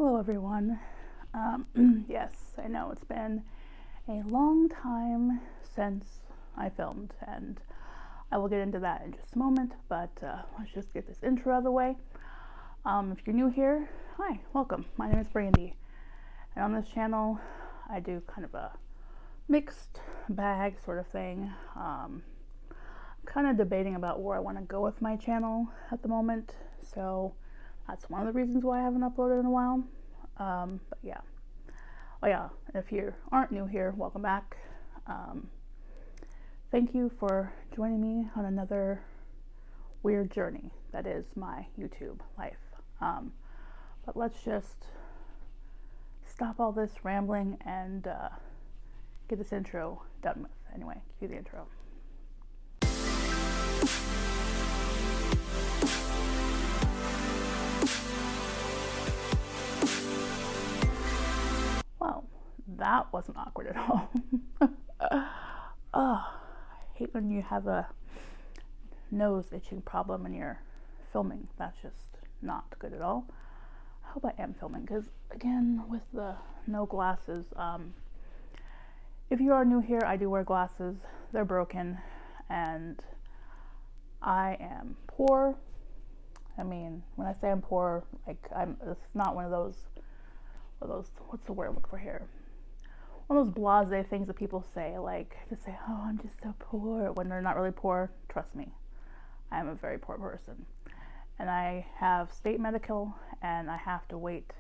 Hello everyone. Yes, I know it's been a long time since I filmed, and I will get into that in just a moment, but let's just get this intro out of the way. If you're new here, hi, welcome. My name is Brandy, and on this channel I do kind of a mixed bag sort of thing. I'm kind of debating about where I want to go with my channel at the moment, so that's one of the reasons why I haven't uploaded in a while. But yeah. Oh yeah, if you aren't new here, welcome back. Thank you for joining me on another weird journey that is my YouTube life. But let's just stop all this rambling and get this intro done with. Anyway, cue the intro. Well, that wasn't awkward at all. I hate when you have a nose itching problem and you're filming. That's just not good at all. I hope I am filming because, again, with the no glasses, if you are new here, I do wear glasses. They're broken and I am poor. I mean, when I say I'm poor, like it's not one of those, what's the word I'm looking for here? One of those blasé things that people say, like to say, oh, I'm just so poor, when they're not really poor. Trust me, I am a very poor person. And I have state medical, and I have to wait,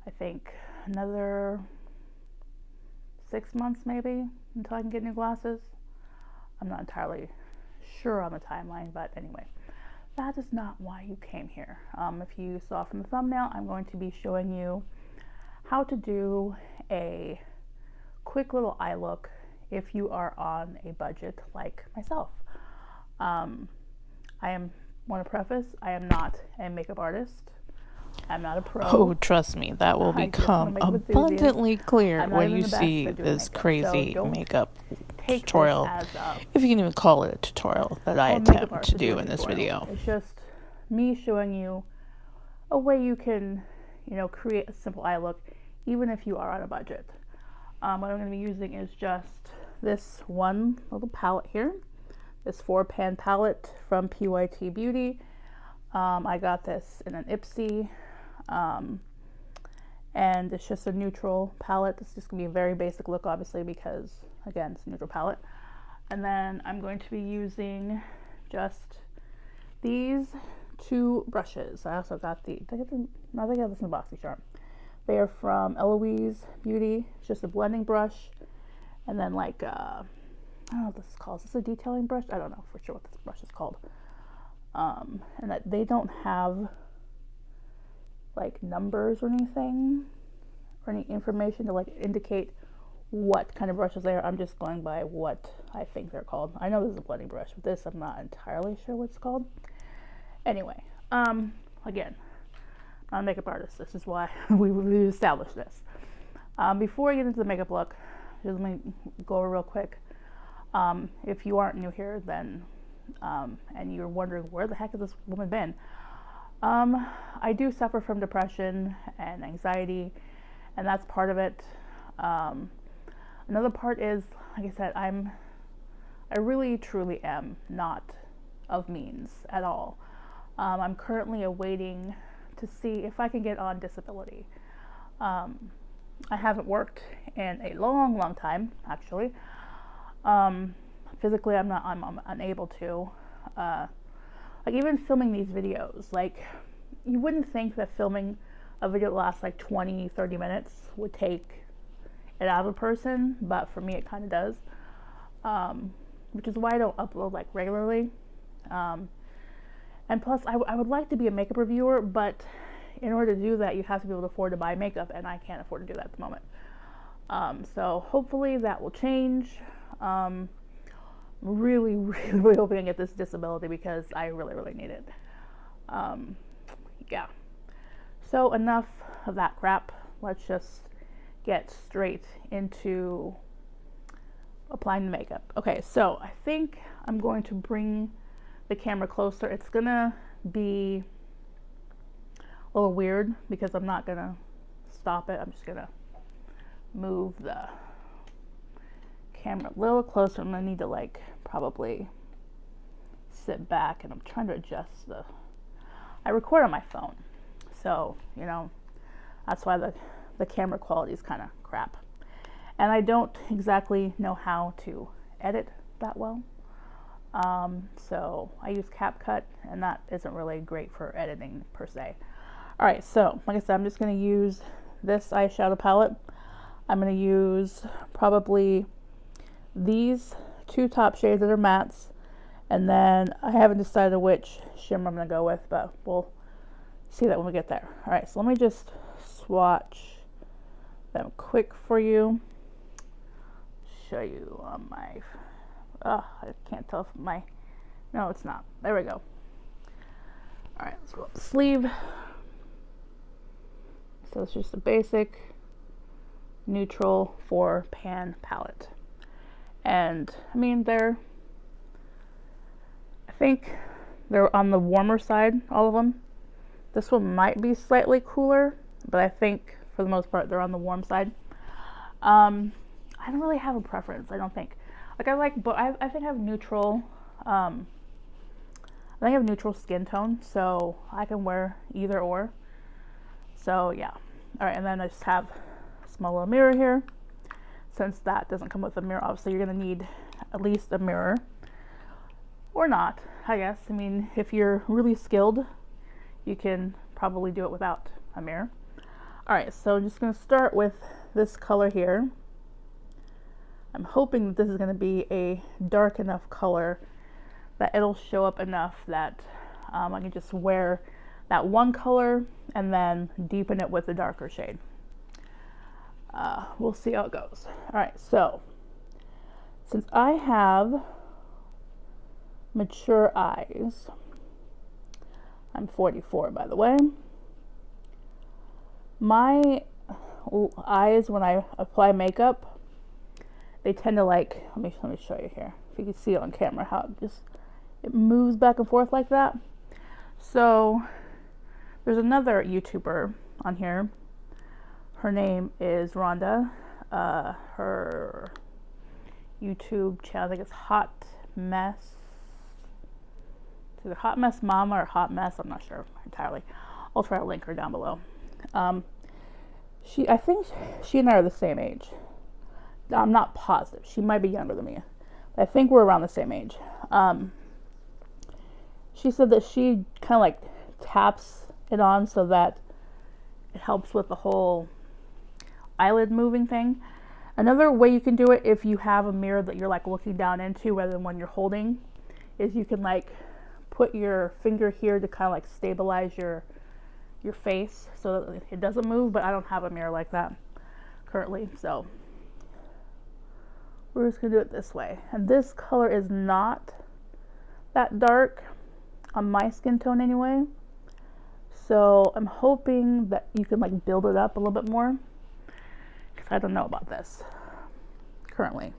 I think, another 6 months maybe until I can get new glasses. I'm not entirely sure on the timeline, but anyway, that is not why you came here. If you saw from the thumbnail, I'm going to be showing you how to do a quick little eye look if you are on a budget like myself. Want to preface, I am not a makeup artist. I'm not a pro. Oh, trust me, that will become abundantly clear when you see this crazy makeup tutorial, if you can even call it a tutorial, that I attempt to do in this video. It's just me showing you a way you can, create a simple eye look, even if you are on a budget. What I'm going to be using is just this one little palette here, this 4-pan palette from PYT Beauty. I got this in an Ipsy, and it's just a neutral palette. It's just going to be a very basic look, obviously, because, again, it's a neutral palette. And then I'm going to be using just these 2 brushes. I also got I think I got this in Boxycharm. They are from Eloise Beauty. It's just a blending brush, and then I don't know what this is called. Is this a detailing brush? I don't know for sure what this brush is called. And that they don't have like numbers or anything or any information to indicate what kind of brushes they are. I'm just going by what I think they're called. I know this is a blending brush, but this I'm not entirely sure what it's called. Anyway, again, I'm not a makeup artist. This is why we established this. Before I get into the makeup look, just let me go over real quick. If you aren't new here, then and you're wondering where the heck has this woman been, I do suffer from depression and anxiety, and that's part of it. Another part is, like I said, I really truly am not of means at all. I'm currently awaiting to see if I can get on disability. I haven't worked in a long time, actually. Physically, I'm unable to. Even filming these videos, you wouldn't think that filming a video that lasts 20-30 minutes would take it out of a person, but for me it kind of does, which is why I don't upload regularly. And plus, I would like to be a makeup reviewer, but in order to do that, you have to be able to afford to buy makeup, and I can't afford to do that at the moment. So hopefully that will change. Really hoping I get this disability because I really need it. Yeah. So enough of that crap. Let's just get straight into applying the makeup. Okay, so I think I'm going to bring the camera closer. It's gonna be a little weird because I'm not gonna stop it. I'm just gonna move the camera a little closer. I'm gonna need to like probably sit back, and I'm trying to adjust I record on my phone, so you know that's why the camera quality is kind of crap, and I don't exactly know how to edit that well. So I use CapCut, and that isn't really great for editing per se. All right, so like I said, I'm just going to use this eyeshadow palette. I'm going to use probably these two top shades that are mattes, and then I haven't decided which shimmer I'm going to go with, but we'll see that when we get there. All right, so let me just swatch them quick for you. Show you on my, I can't tell if my, no, it's not. There we go. All right, let's go up the sleeve. So it's just a basic neutral 4-pan palette. And I mean, I think they're on the warmer side, all of them. This one might be slightly cooler, but I think for the most part, they're on the warm side. I don't really have a preference, I don't think. Like I think I have neutral, I think I have neutral skin tone, so I can wear either or. So yeah. All right, and then I just have a small little mirror here. Since that doesn't come with a mirror, obviously you're gonna need at least a mirror. Or not, I guess. I mean, if you're really skilled, you can probably do it without a mirror. All right, so I'm just gonna start with this color here. I'm hoping that this is gonna be a dark enough color that it'll show up enough that I can just wear that one color and then deepen it with a darker shade. We'll see how it goes. All right, so since I have mature eyes, I'm 44 by the way, my eyes when I apply makeup, they tend to like, let me show you here, if you can see it on camera, how it moves back and forth like that. So there's another YouTuber on here. Her name is Rhonda. Her YouTube channel, I think it's Hot Mess. It's either Hot Mess Mama or Hot Mess. I'm not sure entirely. I'll try to link her down below. I think she and I are the same age. I'm not positive. She might be younger than me. But I think we're around the same age. She said that she kind of like taps it on so that it helps with the whole eyelid moving thing. Another way you can do it, if you have a mirror that you're like looking down into rather than one you're holding, is you can like put your finger here to kind of like stabilize your face so that it doesn't move. But I don't have a mirror like that currently, so we're just gonna do it this way. And this color is not that dark on my skin tone anyway, so I'm hoping that you can like build it up a little bit more, because I don't know about this currently,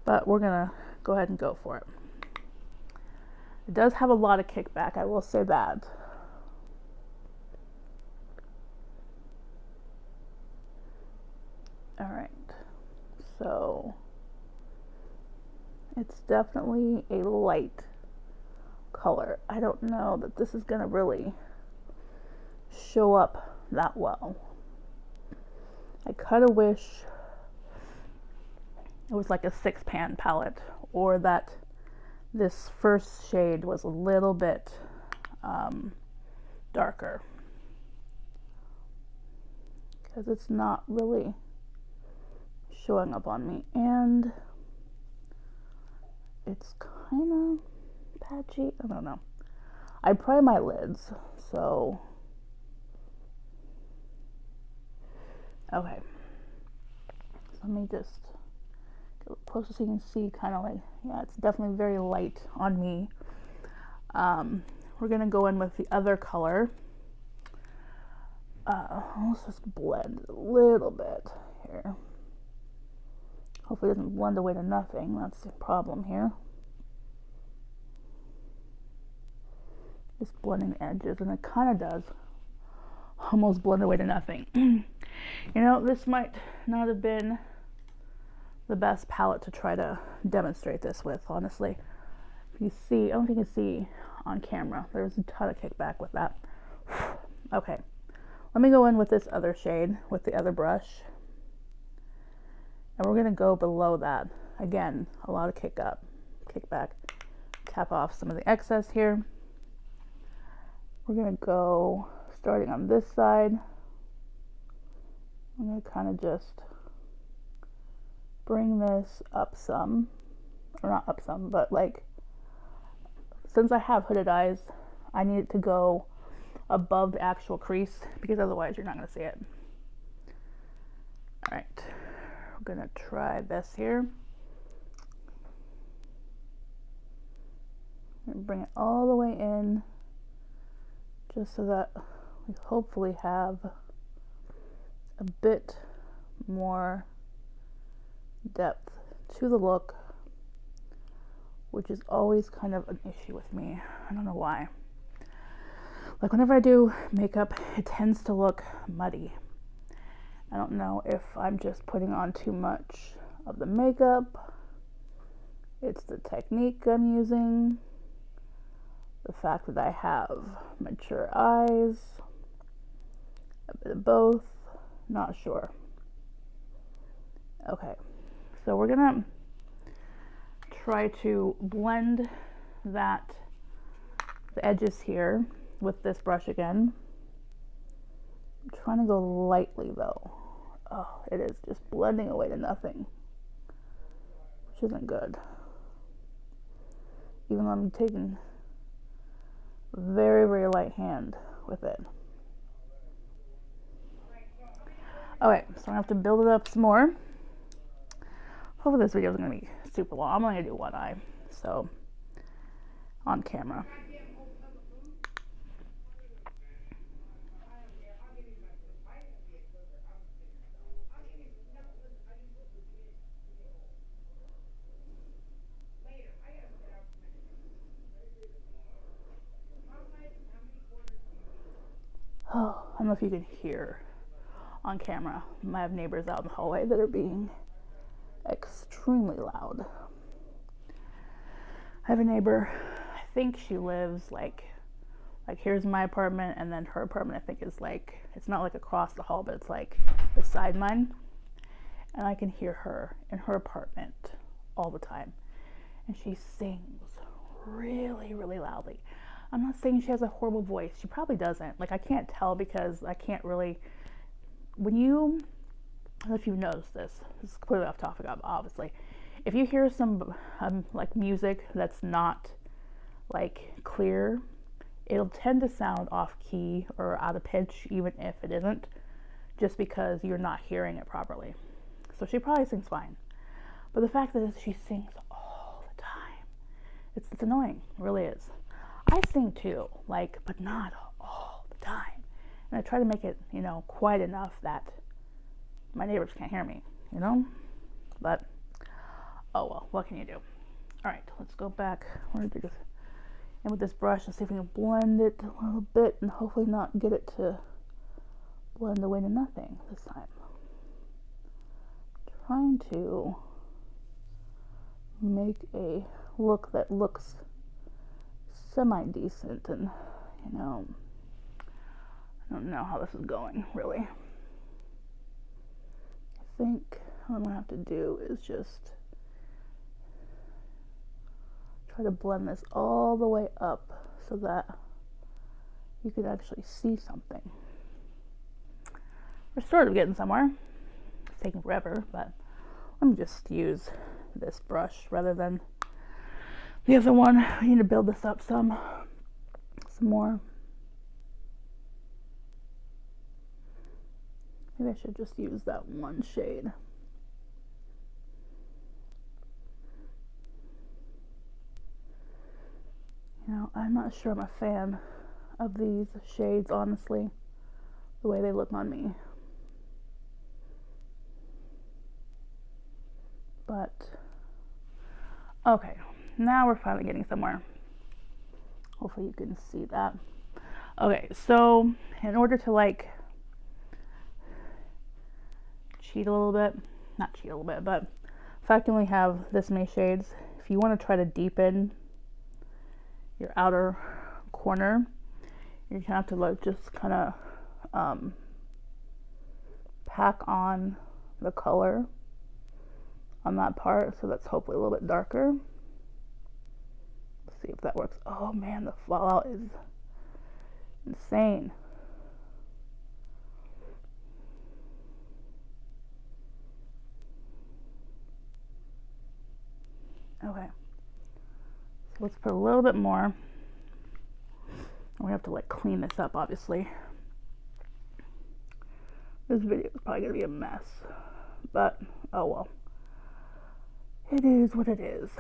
but we're gonna go ahead and go for it. It does have a lot of kickback, I will say that. All right, so it's definitely a light color. I don't know that this is gonna really show up that well. I kind of wish it was like a 6-pan palette, or that this first shade was a little bit darker, because it's not really showing up on me, and it's kind of patchy. I don't know. I pry my lids, so okay. So let me just get a little closer so you can see kind of like, yeah, it's definitely very light on me. We're gonna go in with the other color. Let's just blend it a little bit here. Hopefully it doesn't blend away to nothing. That's the problem here. Just blending the edges, and it kind of does. almost blend away to nothing. You know, this might not have been the best palette to try to demonstrate this with, honestly. If you see, I don't think you can see on camera, there was a ton of kickback with that. Okay, let me go in with this other shade with the other brush, and we're gonna go below that. Again, a lot of kickback. Tap off some of the excess here. We're gonna go starting on this side. I'm gonna kind of just bring this up some, or not up some, but like, since I have hooded eyes, I need it to go above the actual crease, because otherwise you're not gonna see it. All right, we're gonna try this here. And bring it all the way in, just so that we hopefully have a bit more depth to the look, which is always kind of an issue with me. I don't know why. Like whenever I do makeup, it tends to look muddy. I don't know if I'm just putting on too much of the makeup, it's the technique I'm using, the fact that I have mature eyes, a bit of both, not sure. Okay, so we're gonna try to blend the edges here with this brush again. I'm trying to go lightly though. Oh, it is just blending away to nothing, which isn't good. Even though I'm taking very, very light hand with it. Okay, so I have to build it up some more. Hopefully this video is going to be super long. I'm only going to do one eye, so on camera. Oh, I don't know if you can hear on camera. I have neighbors out in the hallway that are being extremely loud. I have a neighbor, I think she lives like here's my apartment, and then her apartment I think is like, it's not like across the hall, but it's like beside mine. And I can hear her in her apartment all the time. And she sings really, really loudly. I'm not saying she has a horrible voice. She probably doesn't. Like, I can't tell because I can't really, when you, I don't know if you've noticed this is completely off topic, obviously. If you hear some like music that's not like clear, it'll tend to sound off key or out of pitch, even if it isn't, just because you're not hearing it properly. So she probably sings fine. But the fact that she sings all the time, it's annoying, it really is. I sing too, like, but not all the time. And I try to make it, you know, quiet enough that my neighbors can't hear me, you know? But, oh well, what can you do? All right, let's go back. We're gonna do this. And with this brush, and see if we can blend it a little bit and hopefully not get it to blend away to nothing this time. Trying to make a look that looks semi-decent, and you know, I don't know how this is going really. I think what I'm gonna have to do is just try to blend this all the way up so that you can actually see something. We're sort of getting somewhere. It's taking forever, but let me just use this brush rather than the other one. We need to build this up some more. Maybe I should just use that one shade. You know, I'm not sure I'm a fan of these shades, honestly, the way they look on me. But, okay, now we're finally getting somewhere. Hopefully you can see that. Okay, so in order to like cheat a little bit. Not cheat a little bit, but the fact you only have this many shades, if you want to try to deepen your outer corner, you're gonna have to like just kind of pack on the color on that part, so that's hopefully a little bit darker. Let's see if that works. Oh man, the fallout is insane. Okay, so let's put a little bit more. We have to like clean this up, obviously. This video is probably gonna be a mess, but oh well. It is what it is.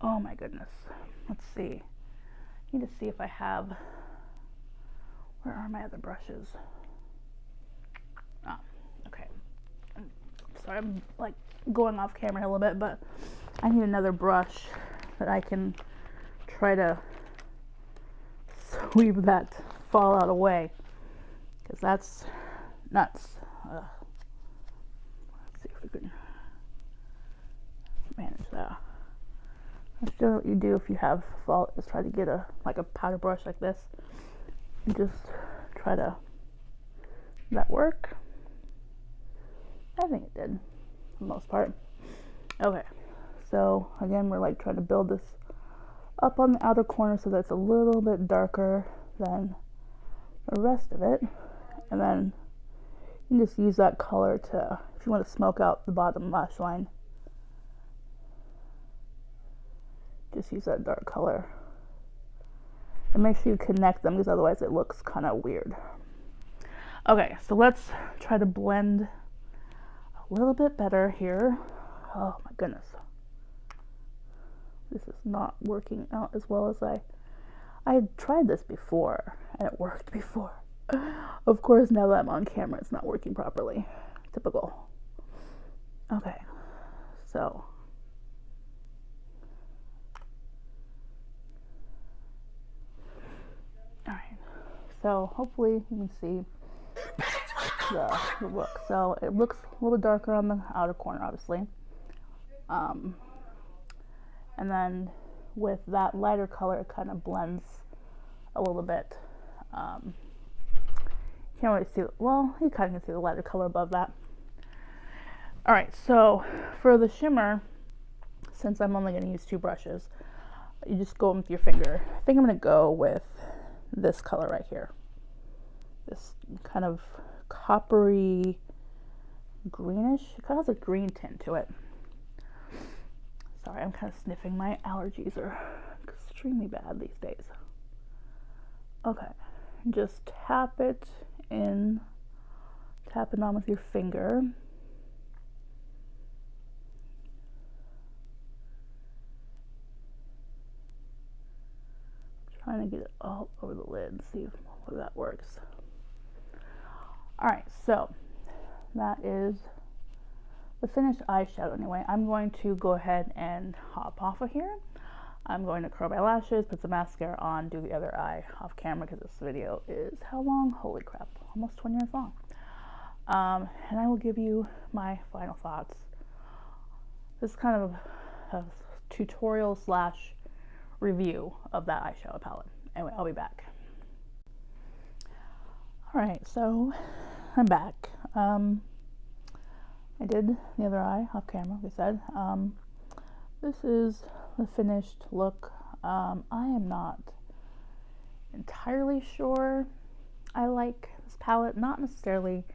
Oh my goodness. Let's see. I need to see if I have, where are my other brushes? Oh, okay. Sorry, I'm like going off camera a little bit, but I need another brush that I can try to sweep that fallout away, because that's nuts. Let's see if we can manage that. That's just what you do if you have fallout, is try to get a powder brush like this and just try to, did that work? I think it did for the most part. Okay, so again, we're like trying to build this up on the outer corner so that's a little bit darker than the rest of it, and then you can just use that color to, if you want to smoke out the bottom lash line, just use that dark color and make sure you connect them, because otherwise it looks kind of weird. Okay, so let's try to blend a little bit better here. Oh my goodness, this is not working out as well as I had tried this before and it worked before. Of course, now that I'm on camera, it's not working properly. Typical. Okay, so all right, so hopefully you can see the look. So it looks a little bit darker on the outer corner, obviously, and then with that lighter color, it kind of blends a little bit. Can't really see, well, you kind of can see the lighter color above that. All right, so for the shimmer, since I'm only going to use 2 brushes, you just go with your finger. I think I'm going to go with this color right here. This kind of coppery greenish. It kind of has a green tint to it. Sorry, I'm kind of sniffing. My allergies are extremely bad these days. Okay, just tap it in, tap it on with your finger. Trying to get it all over the lid, see if that works. Alright, so that is the finished eyeshadow anyway. I'm going to go ahead and hop off of here. I'm going to curl my lashes, put some mascara on, do the other eye off camera, because this video is how long? Holy crap, almost 20 minutes long. And I will give you my final thoughts. This is kind of a tutorial slash review of that eyeshadow palette. Anyway, I'll be back. Alright, so I'm back. I did the other eye off camera, like I said. This is the finished look. I am not entirely sure I like this palette. Not necessarily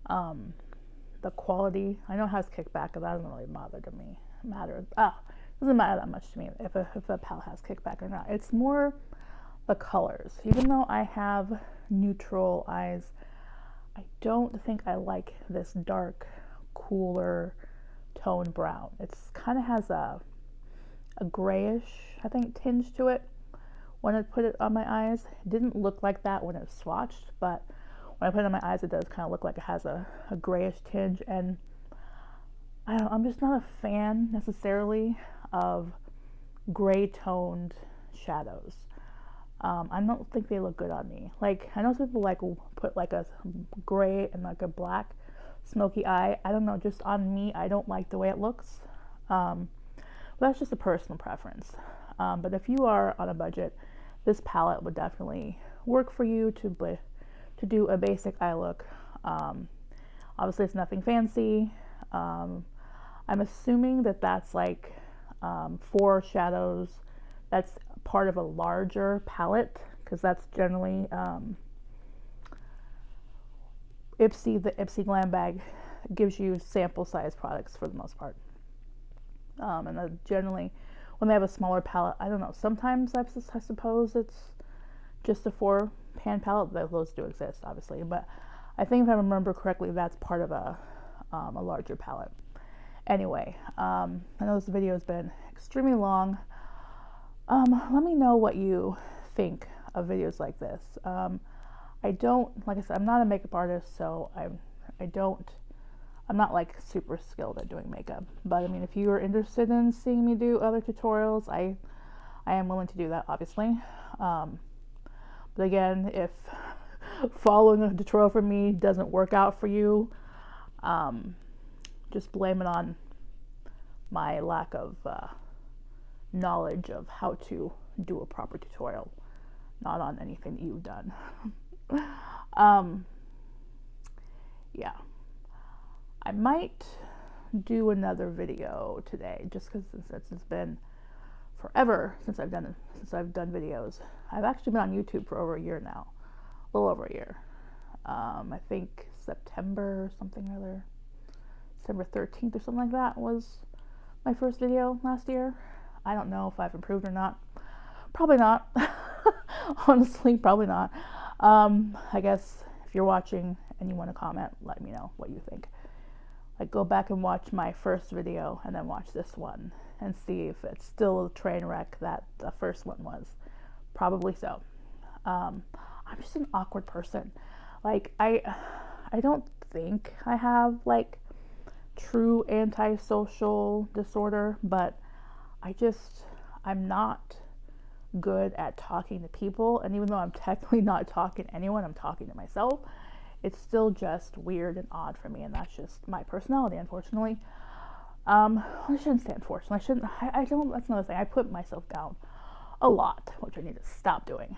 the quality. I know it has kickback, but that doesn't really doesn't matter that much to me if a palette has kickback or not. It's more the colors. Even though I have neutral eyes, I don't think I like this dark, cooler tone brown. It's kind of has a grayish, I think, tinge to it when I put it on my eyes. It didn't look like that when it was swatched, but when I put it on my eyes, it does kind of look like it has a grayish tinge, and I'm just not a fan necessarily of gray toned shadows. I don't think they look good on me. Like, I know some people like put like a gray and like a black smoky eye. I don't know, just on me, I don't like the way it looks. But that's just a personal preference. But if you are on a budget, this palette would definitely work for you to do a basic eye look. Obviously, it's nothing fancy. I'm assuming that that's like 4 shadows. That's part of a larger palette, because that's generally Ipsy, the Ipsy Glam Bag gives you sample size products for the most part. And generally, when they have a smaller palette, I don't know, sometimes I suppose it's just a 4-pan palette. Those do exist, obviously, but I think if I remember correctly, that's part of a larger palette. Anyway, I know this video has been extremely long. Let me know what you think of videos like this. I don't, like I said, I'm not a makeup artist, so I'm not like super skilled at doing makeup. But I mean, if you are interested in seeing me do other tutorials, I am willing to do that, obviously. But again, if following a tutorial from me doesn't work out for you, just blame it on my lack of knowledge of how to do a proper tutorial, not on anything that you've done. Yeah, I might do another video today, just because it's been forever since I've done videos. I've actually been on YouTube for over a year now, a little over a year. I think September something or other, September 13th or something like that was my first video last year. I don't know if I've improved or not. Probably not. Honestly, probably not. I guess if you're watching and you want to comment, let me know what you think. Like, go back and watch my first video and then watch this one and see if it's still a train wreck that the first one was. Probably so. I'm just an awkward person. Like, I don't think I have like true antisocial disorder, but I'm not good at talking to people, and even though I'm technically not talking to anyone, I'm talking to myself. It's still just weird and odd for me, and that's just my personality, unfortunately. I shouldn't say unfortunately. I don't. That's another thing. I put myself down a lot, which I need to stop doing.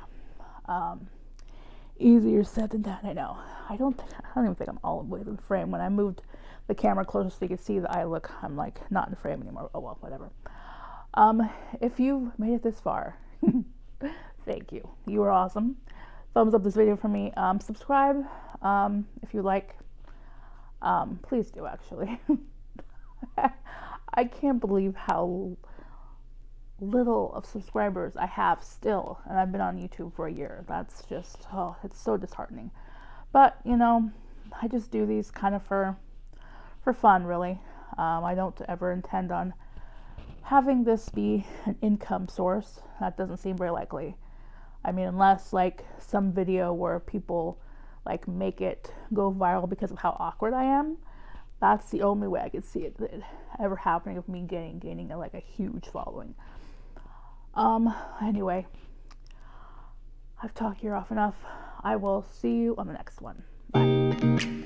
Easier said than done, I know. I don't even think I'm all the way in the frame. When I moved the camera closer so you can see the eye look, I'm like not in the frame anymore. Oh well, whatever. If you've made it this far, thank you. You are awesome. Thumbs up this video for me. Subscribe if you like. Please do, actually. I can't believe how little of subscribers I have still, and I've been on YouTube for a year. That's just, it's so disheartening. But, you know, I just do these kind of for fun, really. I don't ever intend on having this be an income source. That doesn't seem very likely. I mean, unless like some video where people like make it go viral because of how awkward I am. That's the only way I could see it ever happening, of me gaining like a huge following. Anyway, I've talked your ear off enough. I will see you on the next one. Bye.